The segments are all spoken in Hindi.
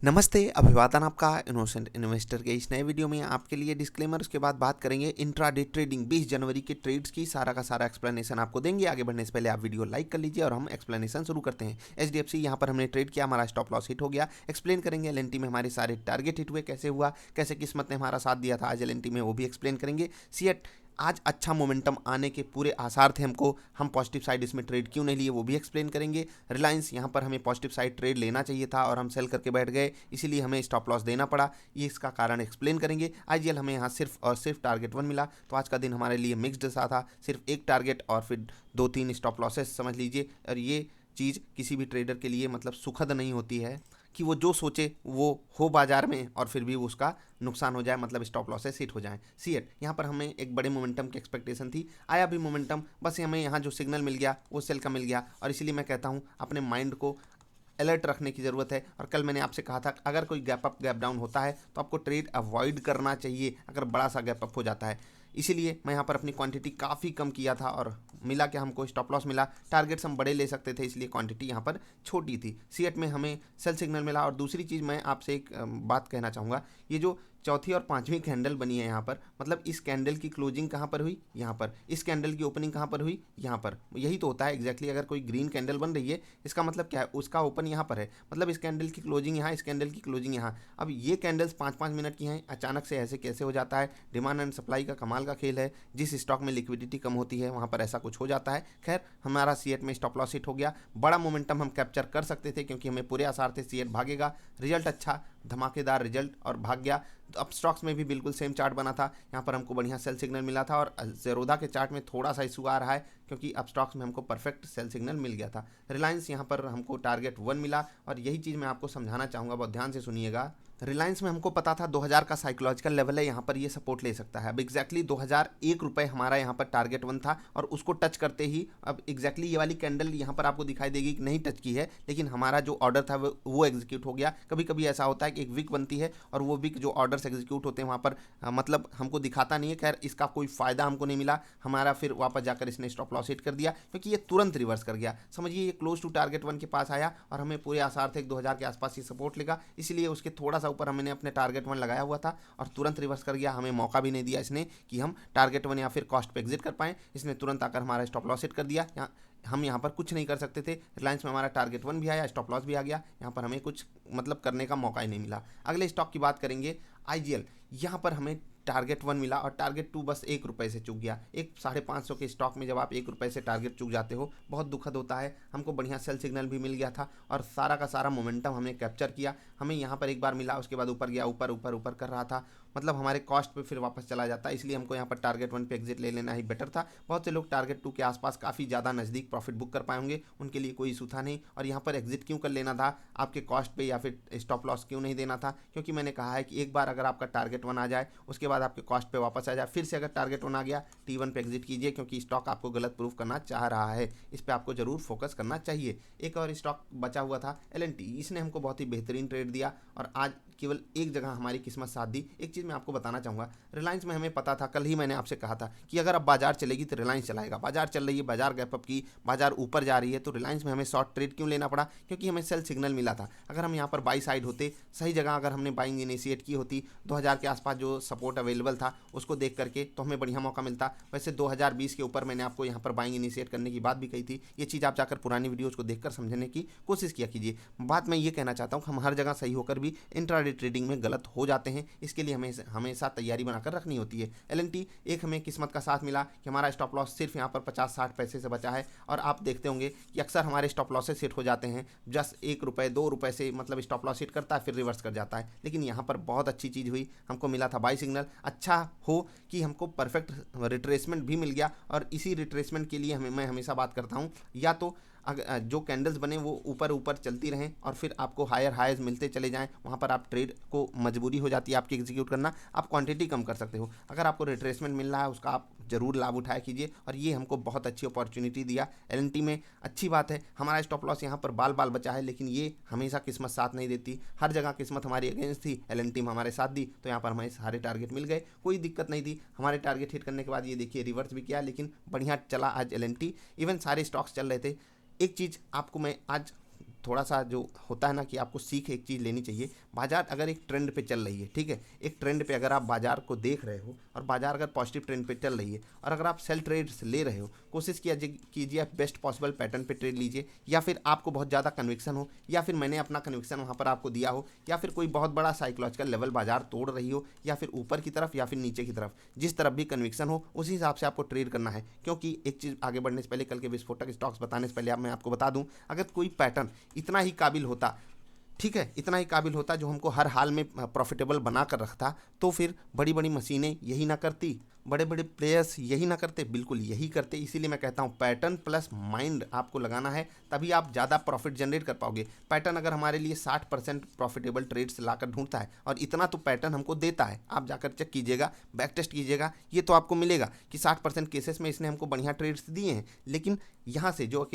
नमस्ते, अभिवादन आपका इनोसेंट इन्वेस्टर के इस नए वीडियो में आपके लिए डिस्क्लेमर, उसके बाद बात करेंगे इंट्राडे ट्रेडिंग 20 जनवरी के ट्रेड्स की सारा का सारा एक्सप्लेनेशन आपको देंगे। आगे बढ़ने से पहले आप वीडियो लाइक कर लीजिए और हम एक्सप्लेनेशन शुरू करते हैं। एचडीएफसी यहाँ पर हमने ट्रेड किया, हमारा स्टॉप लॉस हिट हो गया। एक्सप्लेन करेंगे एलएनटी में हमारे सारे टारगेट हिट हुए, कैसे हुआ, कैसे किस्मत ने हमारा साथ दिया था आज एलएनटी में, वो भी एक्सप्लेन करेंगे। सीएट आज अच्छा मोमेंटम आने के पूरे आसार थे हमको, हम पॉजिटिव साइड इसमें ट्रेड क्यों नहीं लिए वो भी एक्सप्लेन करेंगे। रिलायंस यहाँ पर हमें पॉजिटिव साइड ट्रेड लेना चाहिए था और हम सेल करके बैठ गए, इसीलिए हमें स्टॉप लॉस देना पड़ा, ये इसका कारण एक्सप्लेन करेंगे। आईजीएल हमें यहाँ सिर्फ और सिर्फ टारगेट 1 मिला, तो आज का दिन हमारे लिए मिक्स्ड सा था, सिर्फ एक टारगेट और फिर 2-3 स्टॉप लॉसेस समझ लीजिए। और ये चीज़ किसी भी ट्रेडर के लिए मतलब सुखद नहीं होती है कि वो जो सोचे वो हो बाजार में और फिर भी उसका नुकसान हो जाए, मतलब स्टॉप लॉसेस हिट हो जाए। सीएट यहाँ पर हमें एक बड़े मोमेंटम की एक्सपेक्टेशन थी, आया भी मोमेंटम, बस हमें यहाँ जो सिग्नल मिल गया वो सेल का मिल गया। और इसीलिए मैं कहता हूँ अपने माइंड को अलर्ट रखने की ज़रूरत है। और कल मैंने आपसे कहा था अगर कोई गैप अप गैप डाउन होता है तो आपको ट्रेड अवॉइड करना चाहिए अगर बड़ा सा गैप अप हो जाता है। इसीलिए मैं यहाँ पर अपनी क्वांटिटी काफ़ी कम किया था और मिला कि हमको स्टॉप लॉस मिला, टारगेट्स हम बड़े ले सकते थे, इसलिए क्वांटिटी यहाँ पर छोटी थी। सीएट में हमें सेल सिग्नल मिला। और दूसरी चीज़ मैं आपसे एक बात कहना चाहूँगा, ये जो चौथी और पांचवी कैंडल बनी है यहाँ पर, मतलब इस कैंडल की क्लोजिंग कहाँ पर हुई, यहाँ पर। इस कैंडल की ओपनिंग कहाँ पर हुई, यहाँ पर। यही तो होता है एग्जैक्टली। अगर कोई ग्रीन कैंडल बन रही है इसका मतलब क्या है, उसका ओपन यहाँ पर है, मतलब इस कैंडल की क्लोजिंग यहाँ, इस कैंडल की क्लोजिंग यहाँ। अब ये कैंडल्स 5-5 मिनट की हैं, अचानक से ऐसे कैसे हो जाता है? डिमांड एंड सप्लाई का कमाल का खेल है, जिस स्टॉक में लिक्विडिटी कम होती है वहाँ पर ऐसा कुछ हो जाता है। खैर हमारा सीएट में स्टॉप लॉस हिट हो गया, बड़ा मोमेंटम हम कैप्चर कर सकते थे क्योंकि हमें पूरे आसार थे सीएट भागेगा। रिजल्ट अच्छा, धमाकेदार रिजल्ट और भाग गया। तो अब स्टॉक्स में भी बिल्कुल सेम चार्ट बना था, यहाँ पर हमको बढ़िया सेल सिग्नल मिला था। और जेरोदा के चार्ट में थोड़ा सा इशू आ रहा है क्योंकि अब स्टॉक्स में हमको परफेक्ट सेल सिग्नल मिल गया था। रिलायंस यहाँ पर हमको टारगेट 1 मिला और यही चीज़ मैं आपको समझाना चाहूँगा, बहुत ध्यान से सुनिएगा। रिलायंस में हमको पता था 2000 का साइकोलॉजिकल लेवल है, यहाँ पर ये सपोर्ट ले सकता है। अब एग्जैक्टली 2001 रुपये हमारा यहाँ पर टारगेट 1 था और उसको टच करते ही अब एग्जैक्टली ये वाली कैंडल यहाँ पर आपको दिखाई देगी कि नहीं टच की है, लेकिन हमारा जो ऑर्डर था वो एग्जीक्यूट हो गया। कभी कभी ऐसा होता है कि एक वीक बनती है और वो वीक जो ऑर्डर्स एग्जीक्यूट होते हैं वहाँ पर मतलब हमको दिखाता नहीं है। खैर इसका कोई फ़ायदा हमको नहीं मिला, हमारा फिर वापस जाकर इसने स्टॉप लॉस हिट कर दिया क्योंकि ये तुरंत रिवर्स कर गया। समझिए ये क्लोज टू टारगेट 1 के पास आया और हमें पूरे आसार थे 2000 के आसपास ये सपोर्ट लेगा, इसलिए उसके थोड़ा सा ऊपर हमने अपने टारगेट 1 लगाया हुआ था और तुरंत रिवर्स कर गया। हमें मौका भी नहीं दिया इसने कि हम टारगेट 1 या फिर कॉस्ट पे एग्जिट कर पाएँ, इसने तुरंत आकर हमारा स्टॉप लॉस हिट कर दिया। हम यहाँ पर कुछ नहीं कर सकते थे। रिलायंस में हमारा टारगेट 1 भी आया, स्टॉप लॉस भी आ गया, यहाँ पर हमें कुछ मतलब करने का मौका ही नहीं मिला। अगले स्टॉक की बात करेंगे आईजीएल, यहाँ पर हमें टारगेट 1 मिला और टारगेट 2 बस 1 रुपये से चूक गया। एक 550 के स्टॉक में जब आप 1 रुपये से टारगेट चूक जाते हो बहुत दुखद होता है। हमको बढ़िया सेल सिग्नल भी मिल गया था और सारा का सारा मोमेंटम हमने कैप्चर किया। हमें यहाँ पर एक बार मिला, उसके बाद ऊपर गया, ऊपर ऊपर ऊपर कर रहा था, मतलब हमारे कॉस्ट पे फिर वापस चला जाता है, इसलिए हमको यहाँ पर टारगेट 1 पे एग्जिट ले लेना ही बेटर था। बहुत से लोग टारगेट 2 के आसपास काफ़ी ज़्यादा नज़दीक प्रॉफिट बुक कर पाएंगे, उनके लिए कोई इशू था नहीं। और यहाँ पर एग्जिट क्यों कर लेना था, आपके कॉस्ट पे या फिर स्टॉप लॉस क्यों नहीं देना था, क्योंकि मैंने कहा है कि एक बार अगर आपका टारगेट 1 आ जाए उसके बाद आपके कॉस्ट पे वापस आ जाए, फिर से अगर टारगेट 1 आ गया T1 पे एग्जिट कीजिए, क्योंकि स्टॉक आपको गलत प्रूफ करना चाह रहा है, इस पर आपको जरूर फोकस करना चाहिए। एक और स्टॉक बचा हुआ था एलएनटी, इसने हमको बहुत ही बेहतरीन ट्रेड दिया और आज केवल एक जगह हमारी किस्मत साथ दी। एक चीज़ मैं आपको बताना चाहूँगा, रिलायंस में हमें पता था, कल ही मैंने आपसे कहा था कि अगर अब बाजार चलेगी तो रिलायंस चलाएगा। बाजार चल रही है, बाजार गैप अप की, बाजार ऊपर जा रही है, तो रिलायंस में हमें शॉर्ट ट्रेड क्यों लेना पड़ा, क्योंकि हमें सेल सिग्नल मिला था। अगर हम यहाँ पर बाई साइड होते, सही जगह अगर हमने बाइंग इनिशिएट की होती, 2000 के आसपास जो सपोर्ट अवेलेबल था उसको देख करके, तो हमें बढ़िया मौका मिलता। वैसे 2020 के ऊपर मैंने आपको यहाँ पर बाइंग इनिशिएट करने की बात भी कही थी, ये चीज़ आप जाकर पुरानी वीडियोज़ को देखकर समझने की कोशिश किया कीजिए। बात मैं ये कहना चाहता हूँ, हम हर जगह सही होकर भी इंट्राडे ट्रेडिंग में गलत हो जाते हैं, इसके लिए हमें हमेशा तैयारी बनाकर रखनी होती है। एलएनटी एक हमें किस्मत का साथ मिला कि हमारा स्टॉप लॉस सिर्फ यहाँ पर 50-60 पैसे से बचा है। और आप देखते होंगे कि अक्सर हमारे स्टॉप लॉसेस हिट हो जाते हैं जस्ट 1 रुपये 2 रुपये से, मतलब स्टॉप लॉस हिट करता है फिर रिवर्स कर जाता है। लेकिन यहाँ पर बहुत अच्छी चीज़ हुई, हमको मिला था बाई सिग्नल। अच्छा हो कि हमको परफेक्ट रिट्रेसमेंट भी मिल गया और इसी रिट्रेसमेंट के लिए मैं हमेशा बात करता हूँ, या तो अगर जो कैंडल्स बने वो ऊपर ऊपर चलती रहें और फिर आपको हायर हाइज मिलते चले जाएं, वहाँ पर आप ट्रेड को मजबूरी हो जाती है आपकी एग्जीक्यूट करना, आप क्वांटिटी कम कर सकते हो। अगर आपको रिट्रेसमेंट मिल रहा है उसका आप जरूर लाभ उठाया कीजिए और ये हमको बहुत अच्छी अपॉर्चुनिटी दिया एलएनटी में। अच्छी बात है हमारा स्टॉप लॉस यहाँ पर बाल बाल बचा है, लेकिन ये हमेशा किस्मत साथ नहीं देती। हर जगह किस्मत हमारी अगेंस्ट थी, एलएनटी में हमारे साथ दी, तो यहाँ पर हमें सारे टारगेट मिल गए, कोई दिक्कत नहीं थी। हमारे टारगेट हिट करने के बाद ये देखिए रिवर्स भी किया, लेकिन बढ़िया चला आज एलएनटी, इवन सारे स्टॉक्स चल रहे थे। एक चीज़ आपको मैं आज थोड़ा सा जो होता है ना कि आपको सीख एक चीज़ लेनी चाहिए। बाजार अगर एक ट्रेंड पे चल रही है, ठीक है, एक ट्रेंड पे अगर आप बाजार को देख रहे हो और बाजार अगर पॉजिटिव ट्रेंड पे चल रही है और अगर आप सेल ट्रेड्स ले रहे हो, कोशिश कीजिए आप बेस्ट पॉसिबल पैटर्न पे ट्रेड लीजिए, या फिर आपको बहुत ज़्यादा कन्विक्शन हो, या फिर मैंने अपना कन्विक्शन वहाँ पर आपको दिया हो, या फिर कोई बहुत बड़ा साइकोलॉजिकल लेवल बाजार तोड़ रही हो, या फिर ऊपर की तरफ या फिर नीचे की तरफ, जिस तरफ भी कन्विक्शन हो उसी हिसाब से आपको ट्रेड करना है। क्योंकि एक चीज़ आगे बढ़ने से पहले, कल के विस्फोटक स्टॉक्स बताने से पहले मैं आपको बता दूं, अगर कोई पैटर्न इतना ही काबिल होता, ठीक है, इतना ही काबिल होता जो हमको हर हाल में प्रॉफिटेबल बना कर रखता, तो फिर बड़ी बड़ी मशीनें यही ना करती, बड़े बड़े प्लेयर्स यही ना करते, बिल्कुल यही करते। इसीलिए मैं कहता हूँ पैटर्न प्लस माइंड आपको लगाना है, तभी आप ज़्यादा प्रॉफिट जनरेट कर पाओगे। पैटर्न अगर हमारे लिए 60% प्रॉफिटेबल ट्रेड्स लाकर ढूंढता है, और इतना तो पैटर्न हमको देता है, आप जाकर चेक कीजिएगा, बैक टेस्ट कीजिएगा, ये तो आपको मिलेगा कि 60% केसेस में इसने हमको बढ़िया ट्रेड्स दिए हैं। लेकिन यहाँ से जो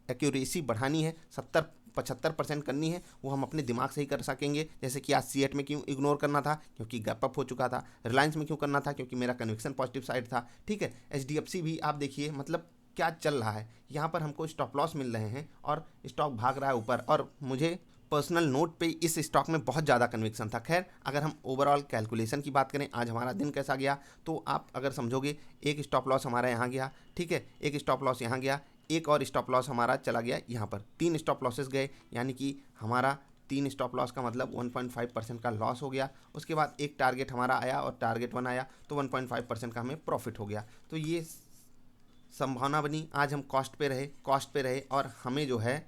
एक्यूरेसी बढ़ानी है, 70-75% करनी है, वो हम अपने दिमाग से ही कर सकेंगे। जैसे कि आज सीएट में क्यों इग्नोर करना था, क्योंकि गैप अप हो चुका था। रिलायंस में क्यों करना था, क्योंकि मेरा कन्विक्शन पॉजिटिव साइड था, ठीक है। एचडीएफसी भी आप देखिए, मतलब क्या चल रहा है, यहाँ पर हमको स्टॉप लॉस मिल रहे हैं और स्टॉक भाग रहा है ऊपर, और मुझे पर्सनल नोट पे इस स्टॉक में बहुत ज़्यादा कन्विक्शन था। खैर, अगर हम ओवरऑल कैलकुलेशन की बात करें, आज हमारा दिन कैसा गया, तो आप अगर समझोगे, एक स्टॉप लॉस हमारा यहाँ गया, ठीक है, एक स्टॉप लॉस यहाँ गया, एक और स्टॉप लॉस हमारा चला गया यहाँ पर, 3 स्टॉप लॉसेस गए, यानी कि हमारा 3 स्टॉप लॉस का मतलब 1.5% का लॉस हो गया। उसके बाद एक टारगेट हमारा आया और टारगेट 1 आया, तो 1.5% का हमें प्रॉफिट हो गया। तो ये संभावना बनी, आज हम कॉस्ट पे रहे और हमें जो है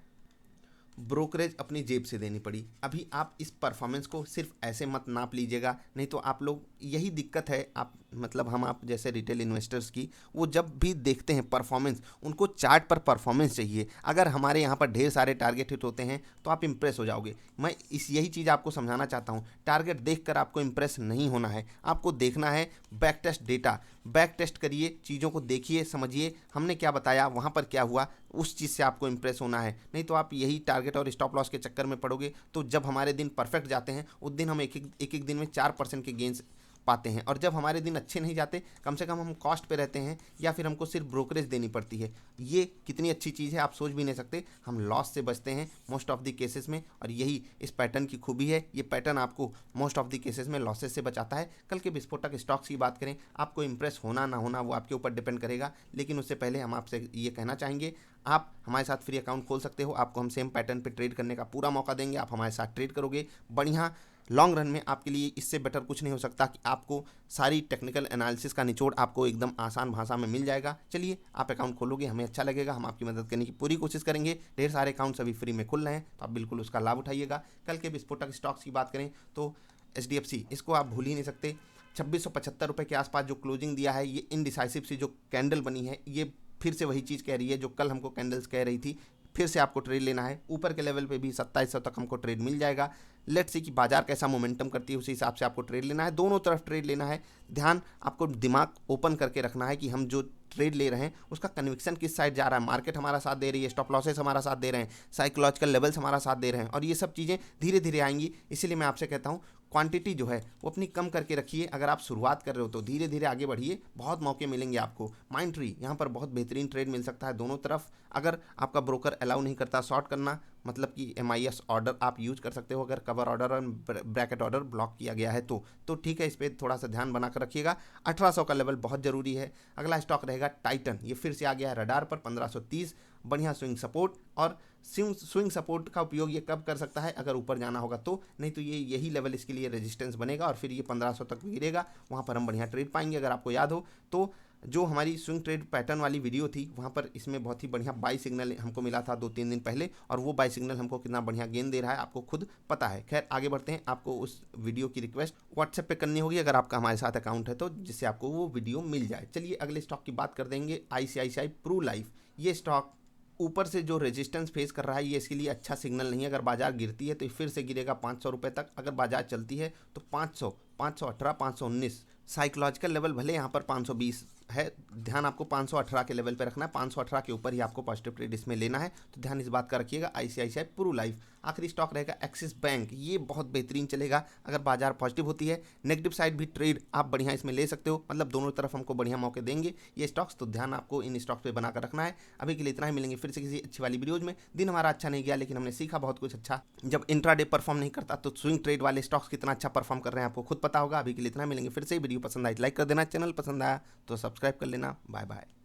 ब्रोकरेज अपनी जेब से देनी पड़ी। अभी आप इस परफॉर्मेंस को सिर्फ ऐसे मत नाप लीजिएगा, नहीं तो आप लोग, यही दिक्कत है आप, मतलब हम आप जैसे रिटेल इन्वेस्टर्स की, वो जब भी देखते हैं परफॉर्मेंस, उनको चार्ट पर परफॉर्मेंस चाहिए। अगर हमारे यहाँ पर ढेर सारे टारगेट हिट होते हैं तो आप इंप्रेस हो जाओगे। मैं यही चीज़ आपको समझाना चाहता हूँ, टारगेट देखकर आपको इंप्रेस नहीं होना है, आपको देखना है back test data, back test करिए, चीज़ों को देखिए, समझिए हमने क्या बताया, वहाँ पर क्या हुआ, उस चीज़ से आपको इंप्रेस होना है। नहीं तो आप यही टारगेट और स्टॉप लॉस के चक्कर में पड़ोगे, तो जब हमारे दिन परफेक्ट जाते हैं, उस दिन हम एक दिन में 4% के गेंस पाते हैं, और जब हमारे दिन अच्छे नहीं जाते, कम से कम हम कॉस्ट पे रहते हैं, या फिर हमको सिर्फ ब्रोकरेज देनी पड़ती है। ये कितनी अच्छी चीज़ है, आप सोच भी नहीं सकते। हम लॉस से बचते हैं मोस्ट ऑफ द केसेस में, और यही इस पैटर्न की खूबी है। ये पैटर्न आपको मोस्ट ऑफ द केसेस में लॉसेस से बचाता है। कल के विस्फोटक स्टॉक्स की बात करें, आपको इंप्रेस होना ना होना वो आपके ऊपर डिपेंड करेगा, लेकिन उससे पहले हम आपसे ये कहना चाहेंगे, आप हमारे साथ फ्री अकाउंट खोल सकते हो, आपको हम सेम पैटर्न पे ट्रेड करने का पूरा मौका देंगे। आप हमारे साथ ट्रेड करोगे, बढ़िया लॉन्ग रन में आपके लिए इससे बेटर कुछ नहीं हो सकता कि आपको सारी टेक्निकल एनालिसिस का निचोड़ आपको एकदम आसान भाषा में मिल जाएगा। चलिए, आप अकाउंट खोलोगे, हमें अच्छा लगेगा, हम आपकी मदद करने की पूरी कोशिश करेंगे। ढेर सारे अकाउंट्स अभी फ्री में खुल रहे हैं, तो आप बिल्कुल उसका लाभ उठाइएगा। कल के विस्फोटक स्टॉक्स की बात करें तो एचडीएफसी, इसको आप भूल ही नहीं सकते। 2675 रुपये के आसपास जो क्लोजिंग दिया है, ये इनडिसाइसिव सी जो कैंडल बनी है, ये फिर से वही चीज़ कह रही है जो कल हमको कैंडल्स कह रही थी। फिर से आपको ट्रेड लेना है, ऊपर के लेवल पे भी 2700 तक हमको ट्रेड मिल जाएगा। लेट्स सी कि बाजार कैसा मोमेंटम करती है, उसी हिसाब से आपको ट्रेड लेना है, दोनों तरफ ट्रेड लेना है। ध्यान, आपको दिमाग ओपन करके रखना है कि हम जो ट्रेड ले रहे हैं उसका कन्विक्शन किस साइड जा रहा है। मार्केट हमारा साथ दे रही है, स्टॉप लॉसेस हमारा साथ दे रहे हैं, साइकोलॉजिकल लेवल्स हमारा साथ दे रहे हैं, और ये सब चीज़ें धीरे धीरे आएंगी। इसीलिए मैं आपसे कहता हूँ, क्वांटिटी जो है वो अपनी कम करके रखिए। अगर आप शुरुआत कर रहे हो तो धीरे धीरे आगे बढ़िए, बहुत मौके मिलेंगे आपको। माइंड ट्री, यहाँ पर बहुत बेहतरीन ट्रेड मिल सकता है दोनों तरफ। अगर आपका ब्रोकर अलाउ नहीं करता शॉर्ट करना, मतलब कि MIS ऑर्डर आप यूज कर सकते हो, अगर कवर ऑर्डर और ब्रैकेट ऑर्डर ब्लॉक किया गया है तो ठीक है, इस पर थोड़ा सा ध्यान बनाकर रखिएगा। 1800 का लेवल बहुत ज़रूरी है। अगला स्टॉक रहेगा टाइटन, ये फिर से आ गया है रडार पर 1530, बढ़िया स्विंग सपोर्ट। और स्विंग सपोर्ट का उपयोग ये कब कर सकता है, अगर ऊपर जाना होगा तो, नहीं तो ये यही लेवल इसके लिए रेजिस्टेंस बनेगा, और फिर ये 1500 तक गिरेगा, वहाँ पर हम बढ़िया ट्रेड पाएंगे। अगर आपको याद हो तो जो हमारी स्विंग ट्रेड पैटर्न वाली वीडियो थी, वहाँ पर इसमें बहुत ही बढ़िया बाई सिग्नल हमको मिला था 2-3 दिन पहले, और वो बाई सिग्नल हमको कितना बढ़िया गेन दे रहा है आपको खुद पता है। खैर, आगे बढ़ते हैं। आपको उस वीडियो की रिक्वेस्ट व्हाट्सएप पे करनी होगी अगर आपका हमारे साथ अकाउंट है तो, जिससे आपको वो वीडियो मिल जाए। चलिए, अगले स्टॉक की बात कर देंगे, ICICI प्रू लाइफ। ये स्टॉक ऊपर से जो रेजिस्टेंस फेस कर रहा है, ये इसके लिए अच्छा सिग्नल नहीं है। अगर बाजार गिरती है तो फिर से गिरेगा 500 रुपये तक, अगर बाजार चलती है तो 500, 518, 519 साइकोलॉजिकल लेवल, भले यहाँ पर 520 है, ध्यान आपको 518 के लेवल पे रखना है। 518 के ऊपर ही आपको पॉजिटिव ट्रेड इसमें लेना है, तो ध्यान इस बात का रखिएगा। ICICI प्रू लाइफ आखिरी स्टॉक रहेगा एक्सिस बैंक। ये बहुत बेहतरीन चलेगा अगर बाजार पॉजिटिव होती है। नेगेटिव साइड भी ट्रेड आप बढ़िया इसमें ले सकते हो, मतलब दोनों तरफ हमको बढ़िया मौके देंगे ये स्टॉक्स, तो ध्यान आपको इन स्टॉक्स पे बनाकर रखना है। अभी के लिए इतना ही, मिलेंगे फिर से किसी अच्छी वाली वीडियोज में। दिन हमारा अच्छा नहीं गया लेकिन हमने सीखा बहुत कुछ अच्छा। जब इंट्राडे परफॉर्म नहीं करता तो स्विंग ट्रेड वाले स्टॉक्स कितना अच्छा परफॉर्म कर रहे हैं आपको खुद पता होगा। अभी के लिए इतना, मिलेंगे फिर से। वीडियो पसंद आई लाइक कर देना, चैनल पसंद आया तो सब्सक्राइब कर लेना। Bye bye.